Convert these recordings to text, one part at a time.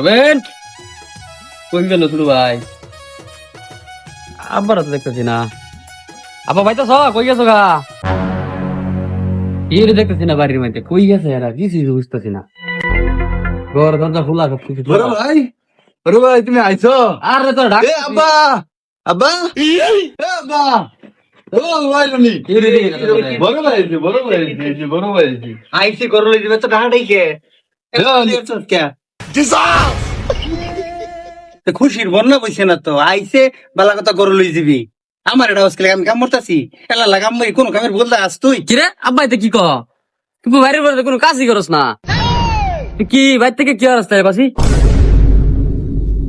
রবেন কই গেল ছোট ভাই? আব্বার তো দেখতেছি না। আব্বা ভাই তো কই গেছো গা? এর দেখতেছি না বাড়ির মধ্যে, কই গেছে এরা? কিছু বুঝতেছি না। ঘর দরজা খোলা, সব কিছু বড় ভাই, বড় ভাই তুমি আইছো? আরে তো ডাক এ আব্বা, আব্বা, এ আব্বা, ও ভাই তুমি বড় ভাই আইছে, বড় ভাই আইছে, বড় ভাই আইছে। আইসি করলে দিবে তো ঢাকাটাই কে খুশির বন্যা বইছে না তো আইসে বালা কথা গরু লই দিবি আমার এটা হসকে আমি কাম করতাছি এলা লাগাম মই কোন কামের বলতে আস তুই কিরে আব্বা এটা কি ক? তুই বাইরের বাড়িতে কোনো কাজই করস না। তুই কি বাইর থেকে কি অবস্থা বাসি?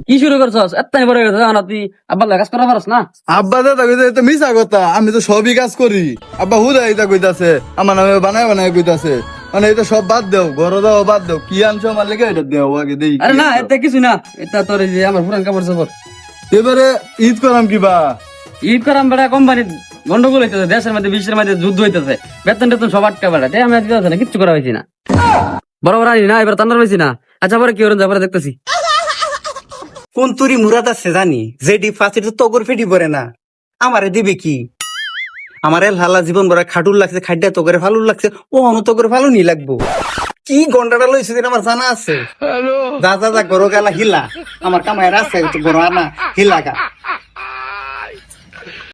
কি শুরু করছস? এত্তানি বড় হয়ে গেছে না তুই? আব্বার কাজ করা পারস না? আব্বা দাদা কইতে তো মিছা কথা, আমি তো সবই কাজ করি। আব্বা হুদা এটা কইতাছে, আমার নামে বানায় বানায় কইতাছে। মানে এটা সব বাদ দেও, ঘর দাও বাদ দেও, কি আনছো আমার লেগে এটা দেও আগে দেই। আরে না এতে কিছু না, এটা তোর এই যে আমার পুরান কাপড় চাপড়। এবারে ঈদ করাম কিবা? ঈদ করাম বেড়া কোম্পানির গন্ডগোল হইতেছে, দেশের মধ্যে বিশ্বের মধ্যে যুদ্ধ হইতেছে, বেতন টেতন সব আটকা বেড়া, তাই আমি দিতে না, কিচ্ছু করা হয়েছি না। বড় বড় আনি না, এবার তান্ডার হয়েছি না। আচ্ছা পরে কি করেন যাবার দেখতেছি। কোন তুরি মুরাদ আছে জানি যেডি ফাঁসির তো তগর ফেটি পড়ে না আমারে দিবে কি আমার এল হাল্লা জীবন ভরা খাটুল লাগছে খাড্ডা তগরে ফালুল লাগছে ও অনু তগরে ফালু নি লাগবো কি গন্ডাটা লইছে দিন আমার জানা আছে যা যা যা গরো গেলা হিলা আমার কামায় রাস্তায় গরো আনা হিলা গা